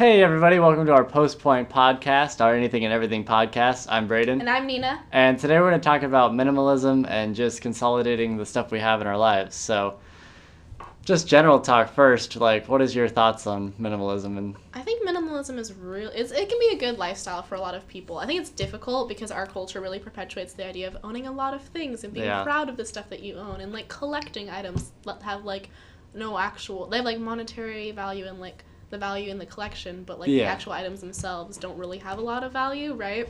Hey everybody, welcome to our Post Point podcast, our Anything and Everything podcast. I'm Braden. And I'm Nina. And today we're going to talk about minimalism and just consolidating the stuff we have in our lives. So, just general talk first, like what is your thoughts on minimalism? And I think minimalism is it can be a good lifestyle for a lot of people. I think it's difficult because our culture really perpetuates the idea of owning a lot of things and being proud of the stuff that you own and like collecting items that have like they have like monetary value and like the value in the collection, but like the actual items themselves don't really have a lot of value, right?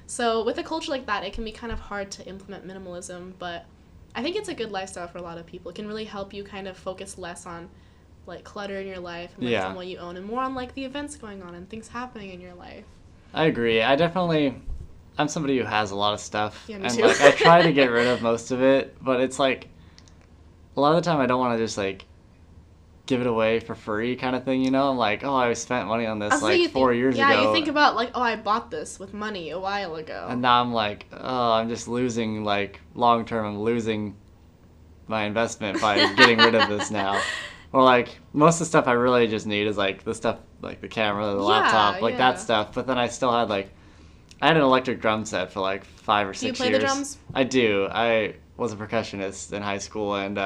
So with a culture like that, it can be kind of hard to implement minimalism, but I think it's a good lifestyle for a lot of people. It can really help you kind of focus less on like clutter in your life and on what you own and more on like the events going on and things happening in your life. I agree. I'm somebody who has a lot of stuff. Yeah, me and too. like I try to get rid of most of it, but it's like a lot of the time I don't want to just like give it away for free kind of thing, you know? I'm like, oh, I spent money on this 4 years ago. Yeah, you think about like, oh, I bought this with money a while ago. And now I'm like, oh, I'm just losing, like, long term, I'm losing my investment by getting rid of this now. Or like, most of the stuff I really just need is like the stuff, like the camera, the laptop, like that stuff. But then I still had I had an electric drum set for like 5 or 6 years. Do you play the drums? I do. I was a percussionist in high school, and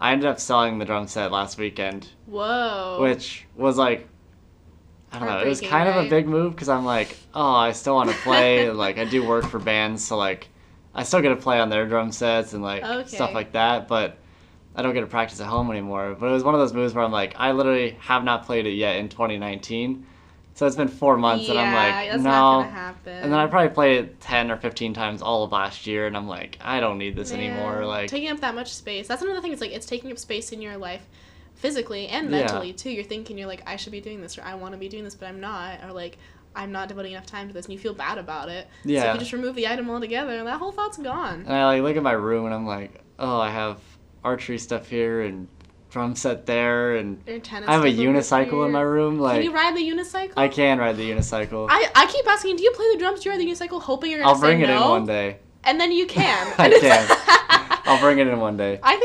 I ended up selling the drum set last weekend. Whoa. Which was like, I don't know, it was kind of a big move because I'm like, oh, I still want to play. Like, I do work for bands, so like, I still get to play on their drum sets and like stuff like that, but I don't get to practice at home anymore. But it was one of those moves where I'm like, I literally have not played it yet in 2019. So it's been 4 months, and I'm like, that's no. Not gonna happen. And then I probably played it 10 or 15 times all of last year, and I'm like, I don't need this anymore. Like, taking up that much space. That's another thing. It's like it's taking up space in your life, physically and mentally too. You're thinking you're like, I should be doing this, or I want to be doing this, but I'm not, or like I'm not devoting enough time to this, and you feel bad about it. Yeah. So if you just remove the item altogether, that whole thought's gone. And I like look at my room, and I'm like, oh, I have archery stuff here and drum set there, and I have a unicycle in my room. Like, can you ride the unicycle? I can ride the unicycle. I keep asking, do you play the drums? Do you ride the unicycle? Hoping you're gonna say no. I'll bring it in one day. And then you can. I can. I'll bring it in one day. I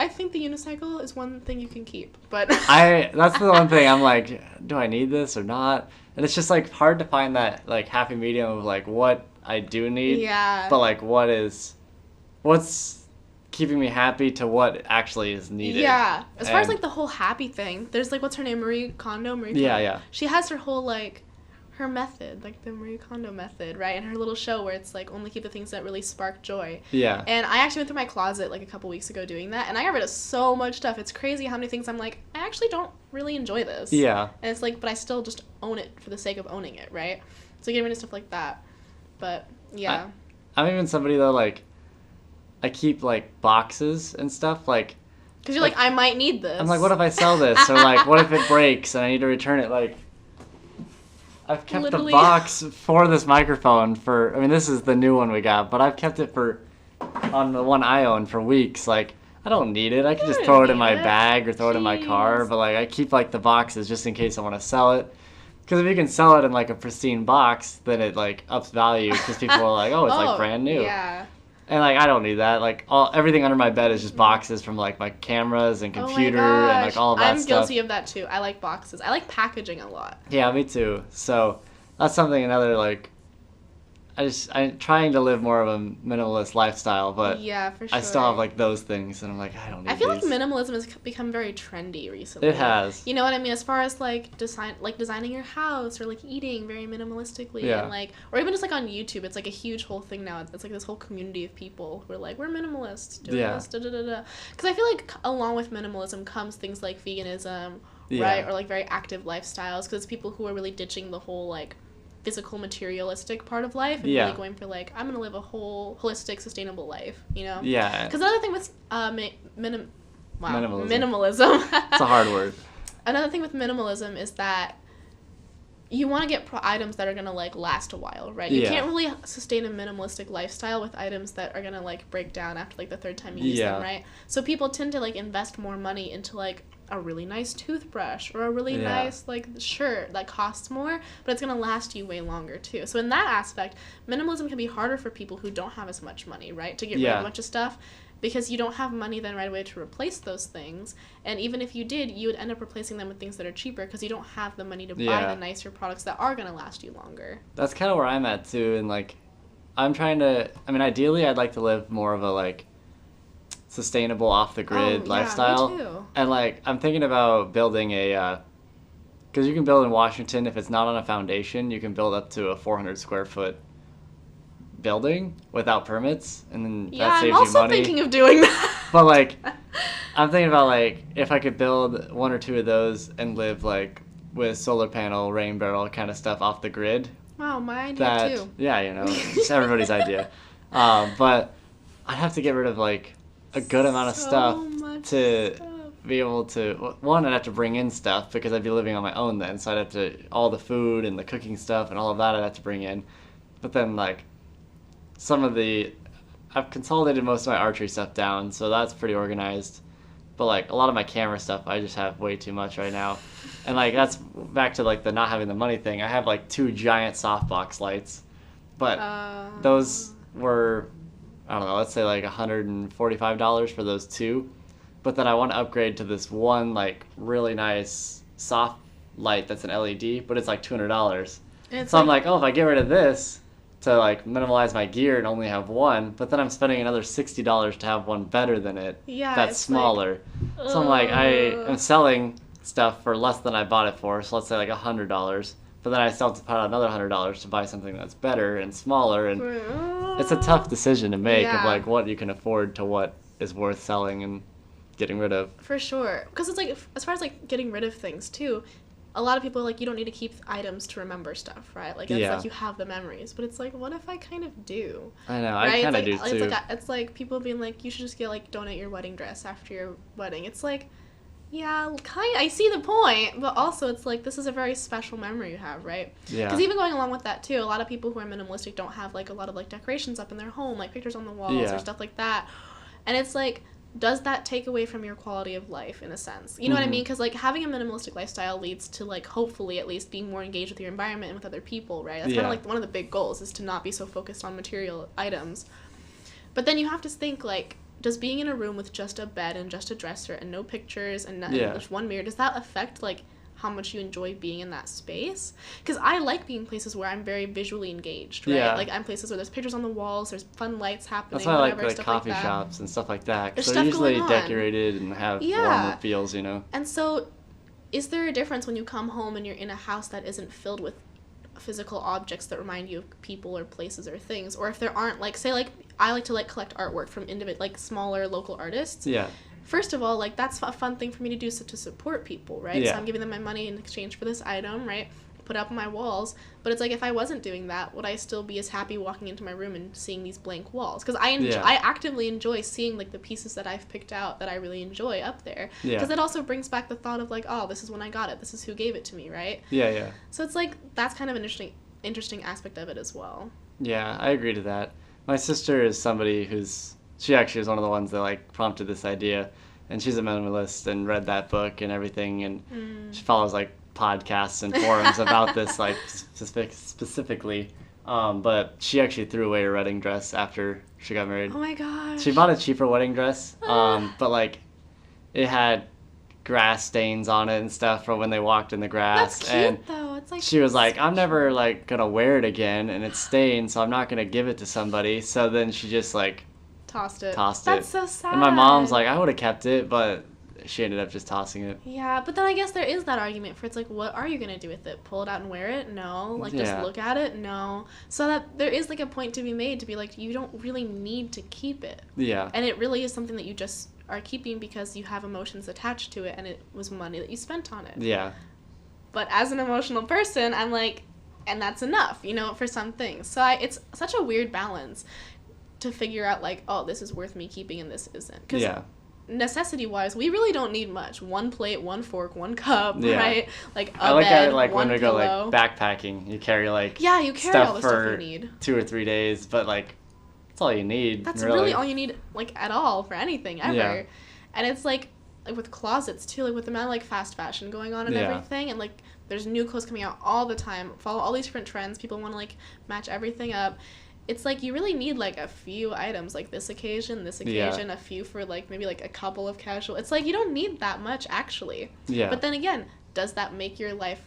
think the unicycle is one thing you can keep, but that's the one thing I'm like, do I need this or not? And it's just like hard to find that like happy medium of like what I do need, but like what's keeping me happy to what actually is needed. Yeah. As far as like the whole happy thing, there's like, what's her name? Marie Kondo? Yeah. She has her whole like, her method, like the Marie Kondo method, right? And her little show where it's like only keep the things that really spark joy. Yeah. And I actually went through my closet like a couple weeks ago doing that, and I got rid of so much stuff. It's crazy how many things I'm like, I actually don't really enjoy this. Yeah. And it's like, but I still just own it for the sake of owning it, right? So getting rid of stuff like that. But yeah. I'm even somebody though, like, I keep, like, boxes and stuff, like... Because you're like, I might need this. I'm like, what if I sell this? Or, like, what if it breaks and I need to return it? Like, I've kept the box for this microphone for... I mean, this is the new one we got, but I've kept it on the one I own for weeks. Like, I don't need it. I can just throw it in my bag or throw it in my car. But, like, I keep, like, the boxes just in case I want to sell it. Because if you can sell it in, like, a pristine box, then it, like, ups value because people are like, oh, it's, like, brand new. Yeah. And, like, I don't need that. Like, everything under my bed is just boxes from, like, my cameras and computer and, like, all of that stuff. I'm guilty of that, too. I like boxes. I like packaging a lot. Yeah, me too. So, that's something like, I'm trying to live more of a minimalist lifestyle, but yeah, for sure. I still have, like, those things, and I'm like, I don't need these. I feel like minimalism has become very trendy recently. It has. You know what I mean? As far as, like, designing your house or, like, eating very minimalistically. Yeah. And, like, or even just, like, on YouTube, it's, like, a huge whole thing now. It's, like, this whole community of people who are, like, we're minimalists, doing this, da-da-da-da. Because I feel like along with minimalism comes things like veganism, right? Or, like, very active lifestyles. Because it's people who are really ditching the whole, like, physical materialistic part of life and really going for like, I'm gonna live a whole holistic sustainable life, you know? Yeah. Because another thing with minimalism. It's a hard word. Another thing with minimalism is that you want to get items that are gonna like last a while, right? You can't really sustain a minimalistic lifestyle with items that are gonna like break down after like the third time you use them, right? So people tend to like invest more money into like a really nice toothbrush or a really nice like shirt that costs more, but it's going to last you way longer too. So in that aspect, minimalism can be harder for people who don't have as much money, right? To get rid of a bunch of stuff. because you don't have money then right away to replace those things. And even if you did, you would end up replacing them with things that are cheaper because you don't have the money to buy the nicer products that are going to last you longer. That's kind of where I'm at too. And like, I'm trying to, I mean, ideally I'd like to live more of a like sustainable off the grid lifestyle. Me too. And like, I'm thinking about building a, because you can build in Washington, if it's not on a foundation, you can build up to a 400 square foot building without permits, and then that saves you money. I'm also thinking of doing that. But like, I'm thinking about like if I could build 1 or 2 of those and live like with solar panel, rain barrel kind of stuff off the grid. Wow, my idea too. Yeah, you know, it's everybody's idea. But I'd have to get rid of like a good amount of stuff to be able to. One, I'd have to bring in stuff because I'd be living on my own then, so I'd have to all the food and the cooking stuff and all of that I'd have to bring in. But then like. I've consolidated most of my archery stuff down, so that's pretty organized. But like a lot of my camera stuff, I just have way too much right now. And like that's back to like the not having the money thing. I have like 2 giant softbox lights, but those were, I don't know, let's say like $145 for those 2. But then I want to upgrade to this one like really nice soft light that's an LED, but it's like $200. So I'm like, oh, if I get rid of this to like minimalize my gear and only have one, but then I'm spending another $60 to have one better than it. Yeah, that's smaller. Like, so I'm like, I am selling stuff for less than I bought it for, so let's say like $100. But then I still have to put out another $100 to buy something that's better and smaller, and it's a tough decision to make of like what you can afford to what is worth selling and getting rid of. For sure, because it's like as far as like getting rid of things too. A lot of people, like, you don't need to keep items to remember stuff, right? Like, it's like you have the memories. But it's like, what if I kind of do? I know, right? I kind of do, too. It's like people being like, you should just get, like, donate your wedding dress after your wedding. It's like, yeah, I see the point. But also, it's like, this is a very special memory you have, right? Yeah. Because even going along with that, too, a lot of people who are minimalistic don't have, like, a lot of, like, decorations up in their home, like pictures on the walls or stuff like that. And it's like, does that take away from your quality of life in a sense? You know what I mean? Because like having a minimalistic lifestyle leads to like hopefully at least being more engaged with your environment and with other people, right? That's kind of like one of the big goals is to not be so focused on material items. But then you have to think like, does being in a room with just a bed and just a dresser and no pictures and just one mirror, does that affect like how much you enjoy being in that space? Because I like being places where I'm very visually engaged, right? Yeah. Like I'm places where there's pictures on the walls, there's fun lights happening. That's why I like coffee shops and stuff like that. Because they're usually decorated and have warmer feels, you know? And so is there a difference when you come home and you're in a house that isn't filled with physical objects that remind you of people or places or things? Or if there aren't, like, say, like, I like to, like, collect artwork from like, smaller local artists. Yeah. First of all, like, that's a fun thing for me to do to support people, right? Yeah. So I'm giving them my money in exchange for this item, right? Put up on my walls. But it's like, if I wasn't doing that, would I still be as happy walking into my room and seeing these blank walls? Because I actively enjoy seeing, like, the pieces that I've picked out that I really enjoy up there. Because it also brings back the thought of, like, oh, this is when I got it. This is who gave it to me, right? Yeah, yeah. So it's like, that's kind of an interesting aspect of it as well. Yeah, I agree to that. My sister is somebody she actually is one of the ones that, like, prompted this idea. And she's a minimalist and read that book and everything. And she follows, like, podcasts and forums about this, like, specifically. But she actually threw away her wedding dress after she got married. Oh, my gosh. She bought a cheaper wedding dress, but, like, it had grass stains on it and stuff from when they walked in the grass. That's cute, though. It's like she was like, I'm never, like, gonna wear it again, and it's stained, so I'm not gonna give it to somebody. So then she just, like, tossed it. That's so sad. And my mom's like, I would have kept it, but she ended up just tossing it. Yeah, but then I guess there is that argument for it's like, what are you going to do with it? Pull it out and wear it? No. Like, just look at it? No. So that there is, like, a point to be made to be like, you don't really need to keep it. Yeah. And it really is something that you just are keeping because you have emotions attached to it and it was money that you spent on it. Yeah. But as an emotional person, I'm like, and that's enough, you know, for some things. So it's such a weird balance to figure out, like, oh, this is worth me keeping and this isn't. Because necessity-wise, we really don't need much. One plate, one fork, one cup, right? Like, I look at it like when we go, like, backpacking. You carry, like, you carry stuff all the for stuff you need. 2 or 3 days, but, like, that's all you need. That's really all you need, like, at all for anything, ever. Yeah. And it's, like with closets, too, like, with the amount of, like, fast fashion going on and everything, and, like, there's new clothes coming out all the time, follow all these different trends, people want to, like, match everything up. it's like you really need like a few items, like this occasion, a few for like maybe like a couple of casual. It's like you don't need that much actually. Yeah. But then again, does that make your life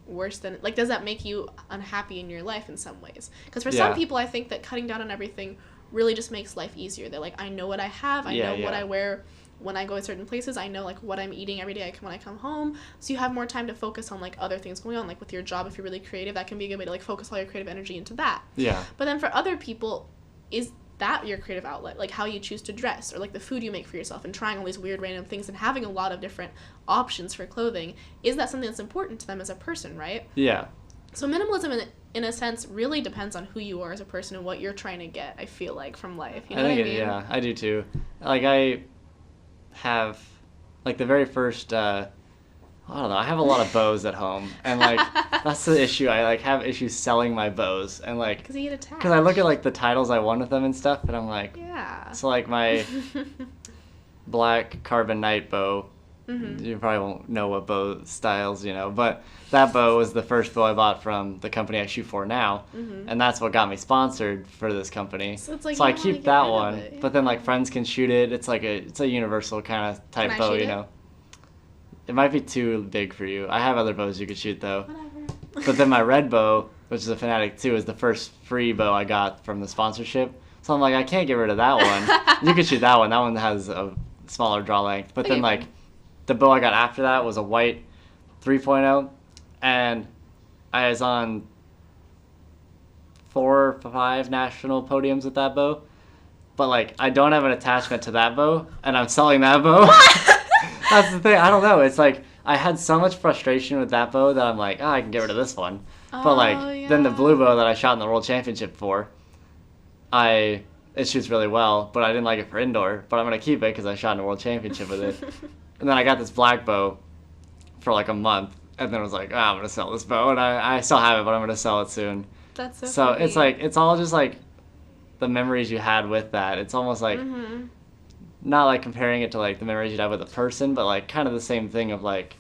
worse than, like, does that make you unhappy in your life in some ways? Because for some people, I think that cutting down on everything really just makes life easier. They're like, I know what I have, I know what I wear when I go to certain places, I know like what I'm eating every day when I come home, so you have more time to focus on like other things going on, like with your job. If you're really creative, that can be a good way to like focus all your creative energy into that. Yeah. But then for other people, is that your creative outlet, like how you choose to dress or like the food you make for yourself and trying all these weird random things and having a lot of different options for clothing? Is that something that's important to them as a person, right? Yeah. So minimalism in a sense really depends on who you are as a person and what you're trying to get, I feel like, from life. You know what I mean? Yeah, I do too. Like I have, like the very first, I don't know, I have a lot of bows at home, and like that's the issue. I like have issues selling my bows, and like because you get attached. Because I look at like the titles I won with them and stuff, and I'm like, yeah. So like my black carbon night bow, you probably won't know what bow styles, you know, but that bow was the first bow I bought from the company I shoot for now, and that's what got me sponsored for this company. So it's like, so I keep that one, but then like friends can shoot it. It's like it's a universal kind of type bow, you know. It might be too big for you. I have other bows you could shoot though. Whatever. But then my red bow, which is a Fanatic 2, is the first free bow I got from the sponsorship. So I'm like, I can't get rid of that one. You could shoot that one. That one has a smaller draw length. But then like the bow I got after that was a white 3.0, and I was on 4 or 5 national podiums with that bow. But like I don't have an attachment to that bow, and I'm selling that bow. That's the thing. I don't know. It's like I had so much frustration with that bow that I'm like, I can get rid of this one. But like then the blue bow that I shot in the World Championship for, it shoots really well, but I didn't like it for indoor. But I'm gonna keep it because I shot in the World Championship with it. And then I got this black bow for like a month, and then I was like, I'm gonna sell this bow, and I still have it, but I'm gonna sell it soon. That's so funny. It's like it's all just like the memories you had with that. It's almost like. Not like comparing it to like the memories you'd have with a person, but like kind of the same thing of like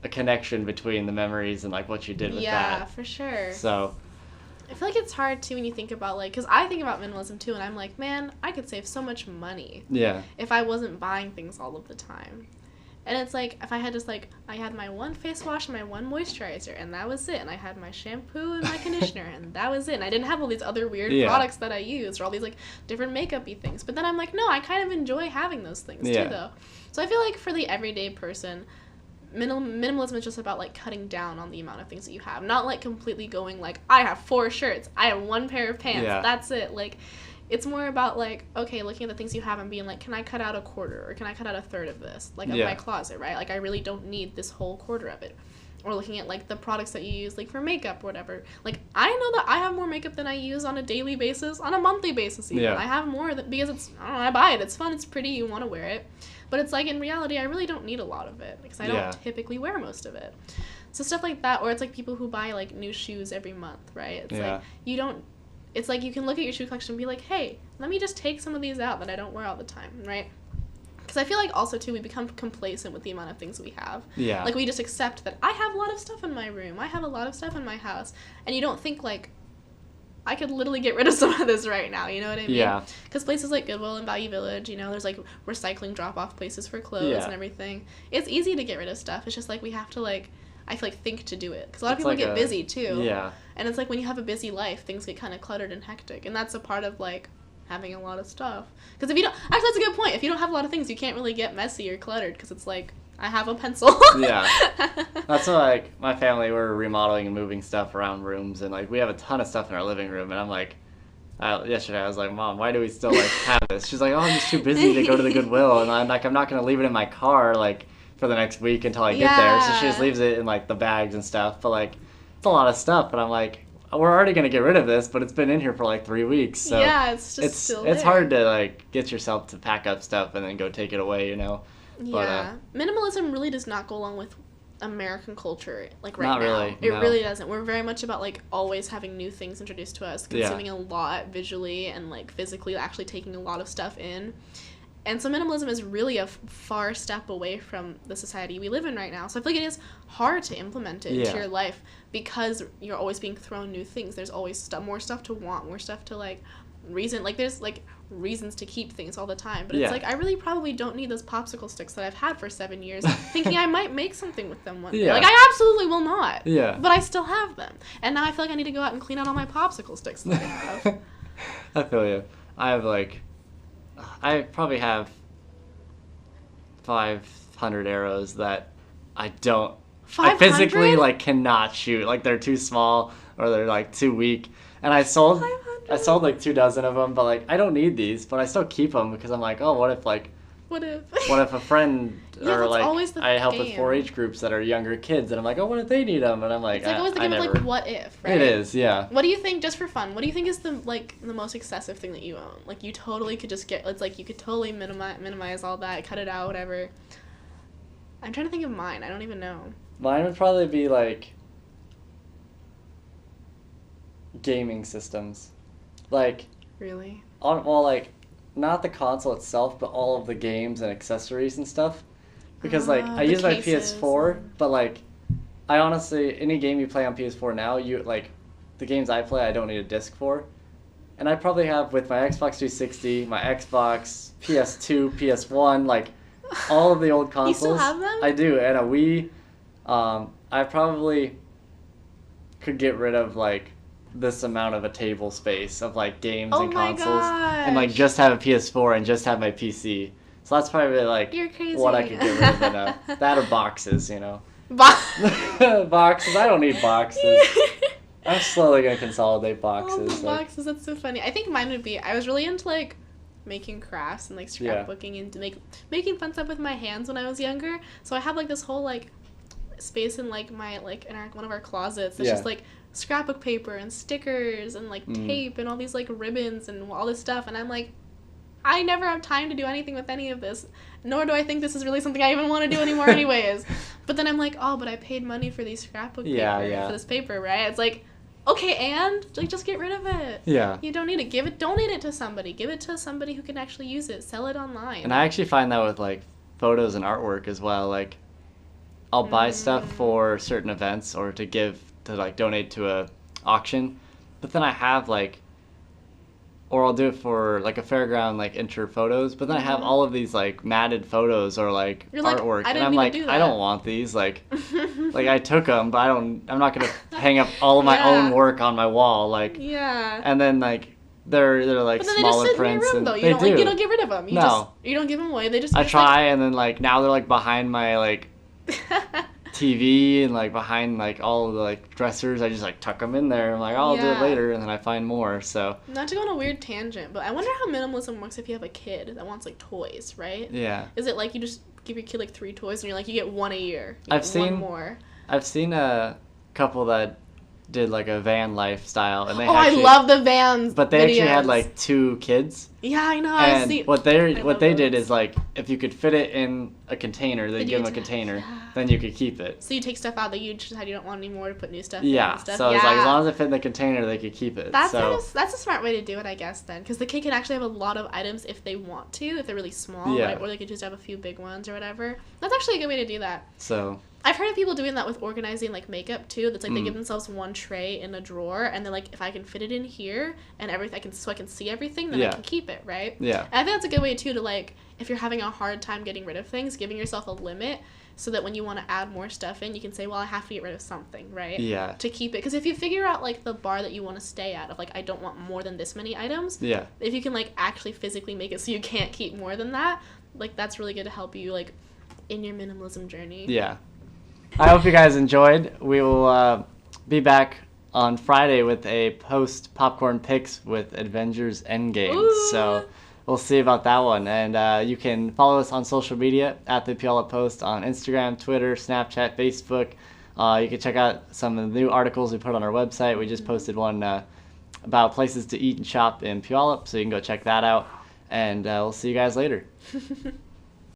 a connection between the memories and like what you did with that. Yeah, for sure. So I feel like it's hard too when you think about like, because I think about minimalism too, and I'm like, man, I could save so much money. Yeah. If I wasn't buying things all of the time. And it's like, if I had just like, I had my one face wash and my one moisturizer, and that was it. And I had my shampoo and my conditioner, and that was it. And I didn't have all these other weird products that I used, or all these like different makeup-y things. But then I'm like, no, I kind of enjoy having those things too, though. So I feel like for the everyday person, minimalism is just about like cutting down on the amount of things that you have. Not like completely going like, I have 4 shirts, I have 1 pair of pants, that's it. Like, it's more about, like, okay, looking at the things you have and being like, can I cut out a quarter? Or can I cut out a third of this? Like, of my closet, right? Like, I really don't need this whole quarter of it. Or looking at, like, the products that you use, like, for makeup or whatever. Like, I know that I have more makeup than I use on a daily basis, on a monthly basis even. I have more because it's, I don't know, I buy it. It's fun, it's pretty, you want to wear it. But it's like, in reality, I really don't need a lot of it because I don't typically wear most of it. So stuff like that, or it's like people who buy, like, new shoes every month, right? It's like, you don't... It's like you can look at your shoe collection and be like, hey, let me just take some of these out that I don't wear all the time, right? Because I feel like also, too, we become complacent with the amount of things we have. Yeah. Like, we just accept that I have a lot of stuff in my room. I have a lot of stuff in my house. And you don't think, like, I could literally get rid of some of this right now, you know what I mean? Yeah. Because places like Goodwill and Value Village, you know, there's, like, recycling drop-off places for clothes and everything. It's easy to get rid of stuff. It's just, like, we have to, like... I feel like think to do it. Because a lot of people get busy, too. Yeah. And it's like when you have a busy life, things get kind of cluttered and hectic. And that's a part of, like, having a lot of stuff. Because if you don't... Actually, that's a good point. If you don't have a lot of things, you can't really get messy or cluttered. Because it's like, I have a pencil. Yeah. That's why, like, my family, we're remodeling and moving stuff around rooms. And, like, we have a ton of stuff in our living room. And I'm like... yesterday, I was like, Mom, why do we still, like, have this? She's like, oh, I'm just too busy to go to the Goodwill. And I'm like, I'm not going to leave it in my car, like... for the next week until I get there. So she just leaves it in, like, the bags and stuff. But, like, it's a lot of stuff. But I'm like, we're already going to get rid of this, but it's been in here for, like, 3 weeks. So it's just still there. It's hard to, like, get yourself to pack up stuff and then go take it away, you know? Yeah. But, minimalism really does not go along with American culture, like, right now. Not really. It really doesn't. We're very much about, like, always having new things introduced to us, consuming a lot visually and, like, physically, actually taking a lot of stuff in. And so minimalism is really a far step away from the society we live in right now. So I feel like it is hard to implement it into your life because you're always being thrown new things. There's always more stuff to want, more stuff to like there's like reasons to keep things all the time. But it's like, I really probably don't need those popsicle sticks that I've had for 7 years, thinking I might make something with them one day. Like, I absolutely will not. Yeah. But I still have them. And now I feel like I need to go out and clean out all my popsicle sticks that I have. I feel you. I probably have 500 arrows that I don't... 500? I physically, like, cannot shoot. Like, they're too small or they're, like, too weak. And I sold 500? Like 24 of them, but, like, I don't need these, but I still keep them because I'm like, oh, what if a friend or, like, I help with 4-H groups that are younger kids, and I'm like, oh, what if they need them? And I'm like, it's like always the game of, like, what if, right? It is, yeah. What do you think, just for fun, what do you think is the most excessive thing that you own? Like, you totally could just get, it's like, you could totally minimize all that, cut it out, whatever. I'm trying to think of mine. I don't even know. Mine would probably be, like, gaming systems. Like... Really? Not the console itself, but all of the games and accessories and stuff. Because, like, I use my PS4, but, like, I honestly, any game you play on PS4 now, the games I play, I don't need a disc for. And I probably have, with my Xbox 360, my Xbox, PS2, PS1, like, all of the old consoles. You still have them? I do, and a Wii. I probably could get rid of, like, this amount of a table space of like games and consoles and like just have a PS4 and just have my PC. So that's probably like what I could get rid of in that or boxes, you know. Boxes. I don't need boxes. I'm slowly gonna consolidate boxes. Boxes, that's so funny. I think mine would be, I was really into like making crafts and like scrapbooking and making fun stuff with my hands when I was younger. So I have like this whole like space in like my in one of our closets. It's just like scrapbook paper and stickers and like tape and all these like ribbons and all this stuff, and I'm like, I never have time to do anything with any of this, nor do I think this is really something I even want to do anymore anyways. But then I'm like, oh, but I paid money for these scrapbook paper for this paper, right? It's like, okay, and like just get rid of it. Yeah. You don't need it. Donate it to somebody. Give it to somebody who can actually use it. Sell it online. And I actually find that with like photos and artwork as well. Like, I'll buy stuff for certain events or to like donate to a auction, but then I have like, or I'll do it for like a fairground, like enter photos, but then I have all of these like matted photos or like artwork, and I'm like, I don't want these, like like I took them, but I'm not gonna hang up all of my own work on my wall, like, and then like they're like but then smaller they just sit prints in your room, though. You don't get rid of them. You don't give them away. They just I try, and then like now they're like behind my like TV and like behind like all of the like dressers. I just like tuck them in there. I'm like, I'll do it later, and then I find more. So not to go on a weird tangent, but I wonder how minimalism works if you have a kid that wants like toys, right? Yeah. Is it like you just give your kid like 3 toys and you're like, you get 1 a year? I've seen a couple that did like a van lifestyle, and they I love the vans. But they actually had like 2 kids. Yeah, I know. And what they did is like, if you could fit it in a container, they give them a container, then you could keep it. So you take stuff out that you decide you don't want anymore to put new stuff in. And stuff. So it's like, as long as it fit in the container, they could keep it. That's a smart way to do it, I guess, then, because the kid can actually have a lot of items if they want to, if they're really small, right? Or they could just have a few big ones or whatever. That's actually a good way to do that. So I've heard of people doing that with organizing like makeup too. That's like they give themselves 1 tray in a drawer, and they're like, if I can fit it in here and everything, I can see everything, then I can keep it, right? Yeah. And I think that's a good way too to like, if you're having a hard time getting rid of things, giving yourself a limit so that when you want to add more stuff in, you can say, well, I have to get rid of something, right? Yeah. To keep it, because if you figure out like the bar that you want to stay at of like, I don't want more than this many items. Yeah. If you can like actually physically make it so you can't keep more than that, like that's really good to help you like in your minimalism journey. Yeah. I hope you guys enjoyed. We will be back on Friday with a post-popcorn picks with Avengers Endgame. Ooh. So we'll see about that one. And you can follow us on social media at the Puyallup Post on Instagram, Twitter, Snapchat, Facebook. You can check out some of the new articles we put on our website. We just posted one about places to eat and shop in Puyallup, so you can go check that out. And we'll see you guys later.